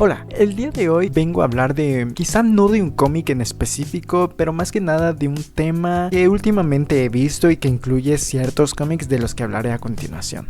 Hola, el día de hoy vengo a hablar quizá no de un cómic en específico, pero más que nada de un tema que últimamente he visto y que incluye ciertos cómics de los que hablaré a continuación.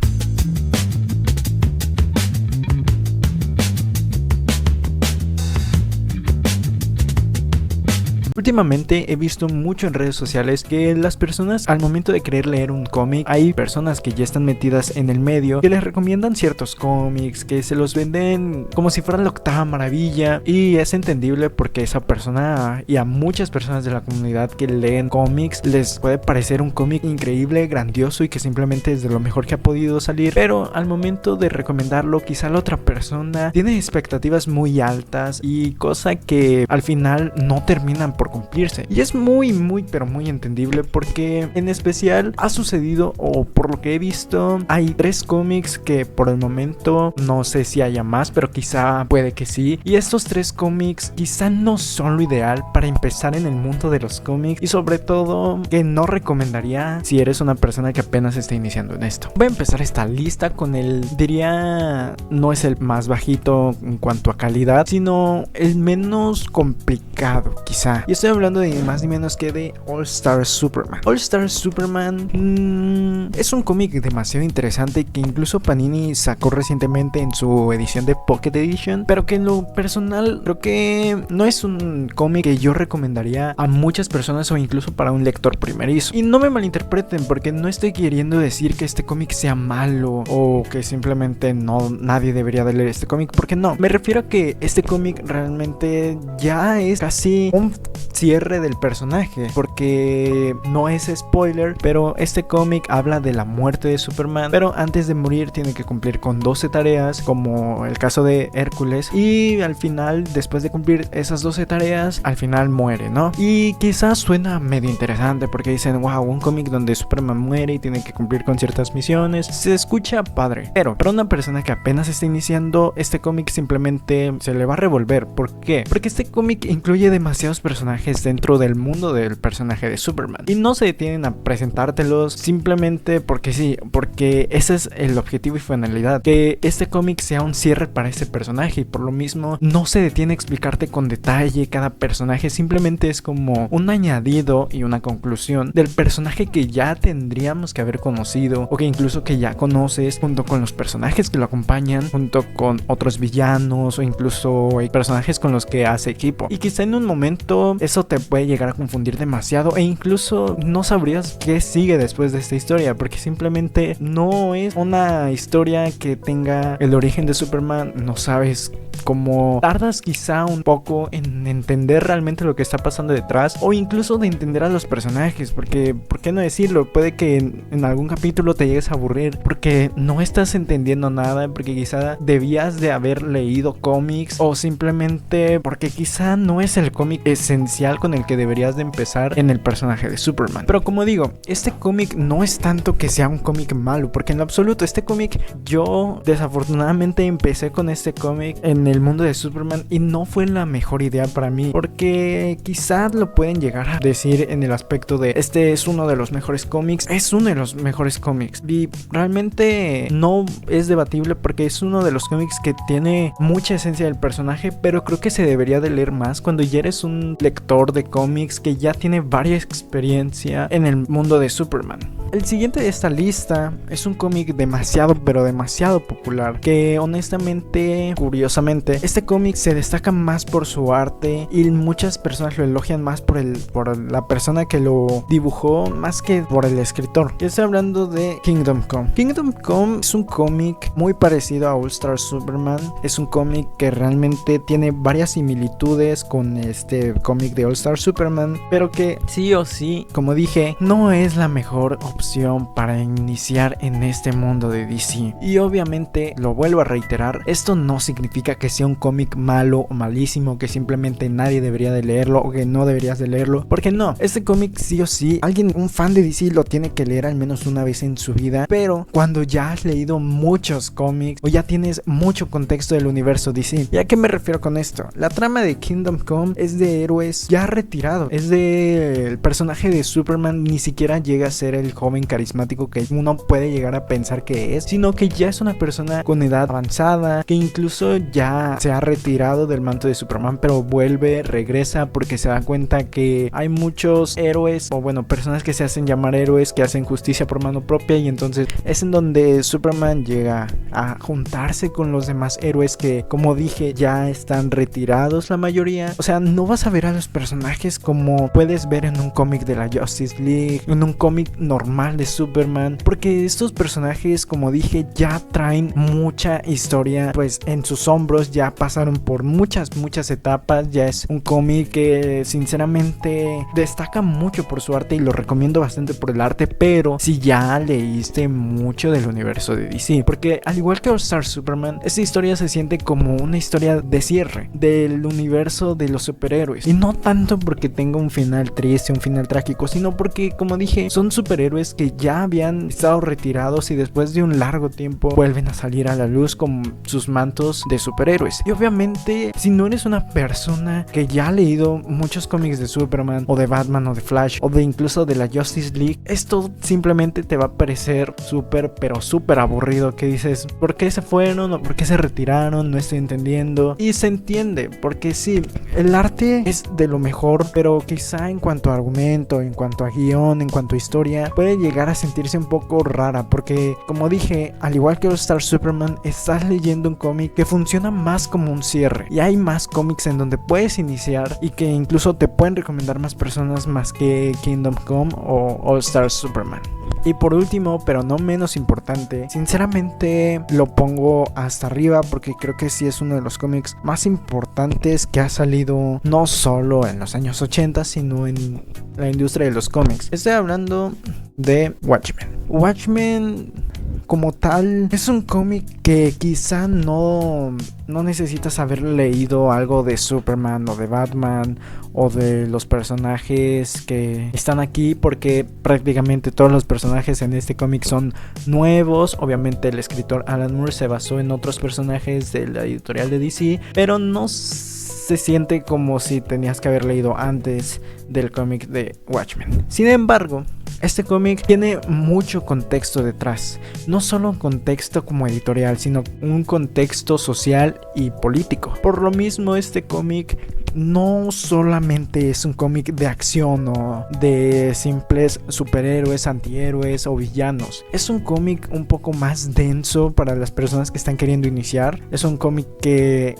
Últimamente he visto mucho en redes sociales que las personas al momento de querer leer un cómic, hay personas que ya están metidas en el medio que les recomiendan ciertos cómics, que se los venden como si fuera la octava maravilla, y es entendible porque esa persona y a muchas personas de la comunidad que leen cómics les puede parecer un cómic increíble, grandioso y que simplemente es de lo mejor que ha podido salir, pero al momento de recomendarlo quizá la otra persona tiene expectativas muy altas y cosa que al final no terminan por cumplirse, y es muy pero muy entendible porque en especial ha sucedido, o por lo que he visto, hay 3 cómics que por el momento no sé si haya más, pero quizá puede que sí, y estos 3 cómics quizá no son lo ideal para empezar en el mundo de los cómics, y sobre todo que no recomendaría si eres una persona que apenas está iniciando en esto. Voy a empezar esta lista con diría, no es el más bajito en cuanto a calidad, sino el menos complicado quizá, y estoy hablando de ni más ni menos que de All Star Superman. All Star Superman es un cómic demasiado interesante que incluso Panini sacó recientemente en su edición de Pocket Edition, pero que en lo personal creo que no es un cómic que yo recomendaría a muchas personas o incluso para un lector primerizo. Y no me malinterpreten, porque no estoy queriendo decir que este cómic sea malo o que simplemente nadie debería de leer este cómic, porque no, me refiero a que este cómic realmente ya es casi un cierre del personaje, porque no es spoiler, pero este cómic habla de la muerte de Superman, pero antes de morir tiene que cumplir con 12 tareas, como el caso de Hércules, y al final, después de cumplir esas 12 tareas, al final muere, ¿no? Y quizás suena medio interesante porque dicen, wow, un cómic donde Superman muere y tiene que cumplir con ciertas misiones, se escucha padre, pero para una persona que apenas está iniciando, este cómic simplemente se le va a revolver. ¿Por qué? Porque este cómic incluye demasiados personajes dentro del mundo del personaje de Superman, y no se detienen a presentártelos simplemente porque sí, porque ese es el objetivo y finalidad, que este cómic sea un cierre para este personaje, y por lo mismo no se detiene a explicarte con detalle cada personaje, simplemente es como un añadido y una conclusión del personaje que ya tendríamos que haber conocido, o que incluso que ya conoces, junto con los personajes que lo acompañan, junto con otros villanos o incluso personajes con los que hace equipo, y quizá en un momento eso te puede llegar a confundir demasiado, e incluso no sabrías qué sigue después de esta historia, porque simplemente no es una historia que tenga el origen de Superman, no sabes cómo, tardas quizá un poco en entender realmente lo que está pasando detrás, o incluso de entender a los personajes, porque, ¿por qué no decirlo? Puede que en algún capítulo te llegues a aburrir porque no estás entendiendo nada, porque quizá debías de haber leído cómics, o simplemente porque quizá no es el cómic esencial con el que deberías de empezar en el personaje de Superman. Pero como digo, este cómic no es tanto que sea un cómic malo, porque en lo absoluto este cómic, yo desafortunadamente empecé con este cómic en el mundo de Superman y no fue la mejor idea para mí, porque quizás lo pueden llegar a decir en el aspecto de este es uno de los mejores cómics, es uno de los mejores cómics, y realmente no es debatible porque es uno de los cómics que tiene mucha esencia del personaje, pero creo que se debería de leer más cuando ya eres un lector de cómics que ya tiene varias experiencia en el mundo de Superman. El siguiente de esta lista es un cómic demasiado popular, que honestamente, curiosamente, este cómic se destaca más por su arte y muchas personas lo elogian más por la persona que lo dibujó más que por el escritor. Yo estoy hablando de Kingdom Come. Kingdom Come es un cómic muy parecido a All Star Superman, es un cómic que realmente tiene varias similitudes con este cómic de All Star Superman, pero que sí o sí, como dije, no es la mejor opción para iniciar en este mundo de DC. Y obviamente, lo vuelvo a reiterar, esto no significa que sea un cómic malo o malísimo, que simplemente nadie debería de leerlo o que no deberías de leerlo, porque no, este cómic sí o sí, un fan de DC lo tiene que leer al menos una vez en su vida, pero cuando ya has leído muchos cómics o ya tienes mucho contexto del universo DC. ¿Y a qué me refiero con esto? La trama de Kingdom Come es de héroes ya retirado. Es el personaje de Superman ni siquiera llega a ser el joven carismático que uno puede llegar a pensar que es, sino que ya es una persona con edad avanzada, que incluso ya se ha retirado del manto de Superman, pero regresa porque se da cuenta que hay muchos héroes, o bueno, personas que se hacen llamar héroes, que hacen justicia por mano propia, y entonces es en donde Superman llega a juntarse con los demás héroes que, como dije, ya están retirados la mayoría. O sea, no vas a ver a los personajes como puedes ver en un cómic de la Justice League, en un cómic normal de Superman, porque estos personajes, como dije, ya traen mucha historia pues en sus hombros, ya pasaron por muchas etapas. Ya es un cómic que sinceramente destaca mucho por su arte y lo recomiendo bastante por el arte, pero si ya leíste mucho del universo de DC, porque al igual que All Star Superman, esta historia se siente como una historia de cierre del universo de los superhéroes, y no tanto porque tenga un final triste, un final trágico, sino porque, como dije, son superhéroes que ya habían estado retirados y después de un largo tiempo vuelven a salir a la luz con sus mantos de superhéroes. Y obviamente, si no eres una persona que ya ha leído muchos cómics de Superman o de Batman o de Flash o de incluso de la Justice League, esto simplemente te va a parecer pero súper aburrido, que dices, ¿por qué se fueron o por qué se retiraron? No estoy entendiendo. Y se entiende, porque sí, el arte es de lo mejor, pero quizá en cuanto a argumento, en cuanto a guión, en cuanto a historia, puede llegar a sentirse un poco rara, porque como dije, al igual que All Star Superman, estás leyendo un cómic que funciona más como un cierre, y hay más cómics en donde puedes iniciar y que incluso te pueden recomendar más personas más que Kingdom Come o All Star Superman. Y por último, pero no menos importante, sinceramente lo pongo hasta arriba porque creo que sí es uno de los cómics más importantes que ha salido no solo en los años 80, sino en la industria de los cómics. Estoy hablando de Watchmen. Watchmen como tal es un cómic que quizá no necesitas haber leído algo de Superman o de Batman o de los personajes que están aquí, porque prácticamente todos los personajes en este cómic son nuevos. Obviamente el escritor Alan Moore se basó en otros personajes de la editorial de DC, pero no se siente como si tenías que haber leído antes del cómic de Watchmen. Sin embargo, este cómic tiene mucho contexto detrás, no solo un contexto como editorial, sino un contexto social y político. Por lo mismo, este cómic no solamente es un cómic de acción o de simples superhéroes, antihéroes o villanos. Es un cómic un poco más denso para las personas que están queriendo iniciar. Es un cómic que,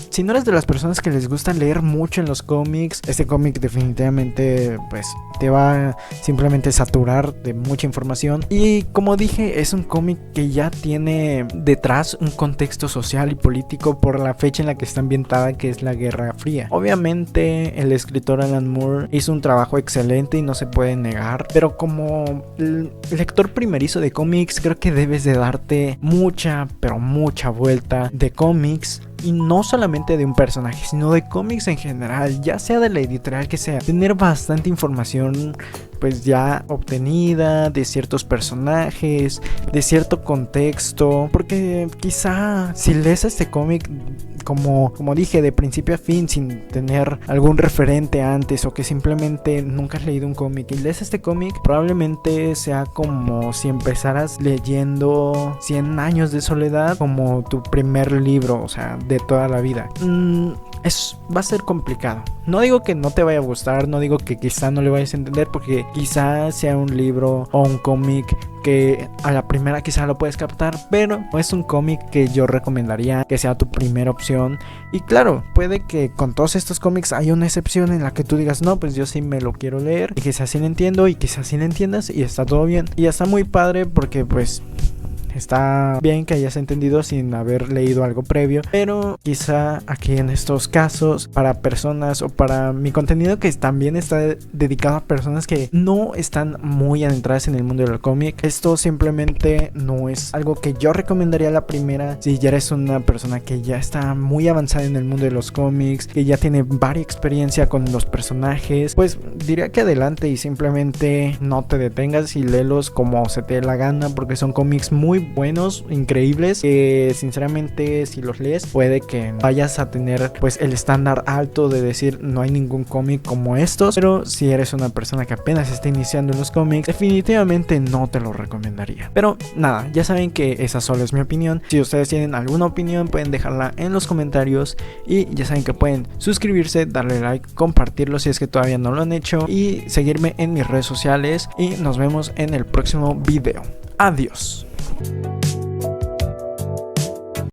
si no eres de las personas que les gusta leer mucho en los cómics, este cómic definitivamente pues te va simplemente a saturar de mucha información. Y como dije, es un cómic que ya tiene detrás un contexto social y político por la fecha en la que está ambientada, que es la Guerra Fría. Obviamente el escritor Alan Moore hizo un trabajo excelente y no se puede negar, pero como lector primerizo de cómics, creo que debes de darte mucha vuelta de cómics. Y no solamente de un personaje, sino de cómics en general, ya sea de la editorial que sea. Tener bastante información pues ya obtenida de ciertos personajes, de cierto contexto, porque quizá si lees este cómic como dije, de principio a fin, sin tener algún referente antes, o que simplemente nunca has leído un cómic y lees este cómic, probablemente sea como si empezaras leyendo 100 años de soledad como tu primer libro, o sea, de toda la vida. Va a ser complicado. No digo que no te vaya a gustar, no digo que quizá no le vayas a entender, porque quizá sea un libro o un cómic que a la primera quizá lo puedes captar, pero no es un cómic que yo recomendaría que sea tu primera opción. Y claro, puede que con todos estos cómics haya una excepción en la que tú digas, no, pues yo sí me lo quiero leer, y quizás sí lo entiendo, y quizás sí lo entiendas, y está todo bien. Y está muy padre porque pues está bien que hayas entendido sin haber leído algo previo, pero quizá aquí en estos casos, para personas o para mi contenido que también está dedicado a personas que no están muy adentradas en el mundo del cómic, esto simplemente no es algo que yo recomendaría a la primera. Si ya eres una persona que ya está muy avanzada en el mundo de los cómics, que ya tiene varia experiencia con los personajes, pues diría que adelante y simplemente no te detengas y léelos como se te dé la gana, porque son cómics muy buenos, increíbles, que sinceramente si los lees puede que vayas a tener pues el estándar alto de decir no hay ningún cómic como estos, pero si eres una persona que apenas está iniciando en los cómics, definitivamente no te lo recomendaría. Pero nada, ya saben que esa solo es mi opinión. Si ustedes tienen alguna opinión pueden dejarla en los comentarios y ya saben que pueden suscribirse, darle like, compartirlo si es que todavía no lo han hecho y seguirme en mis redes sociales y nos vemos en el próximo video. Adiós.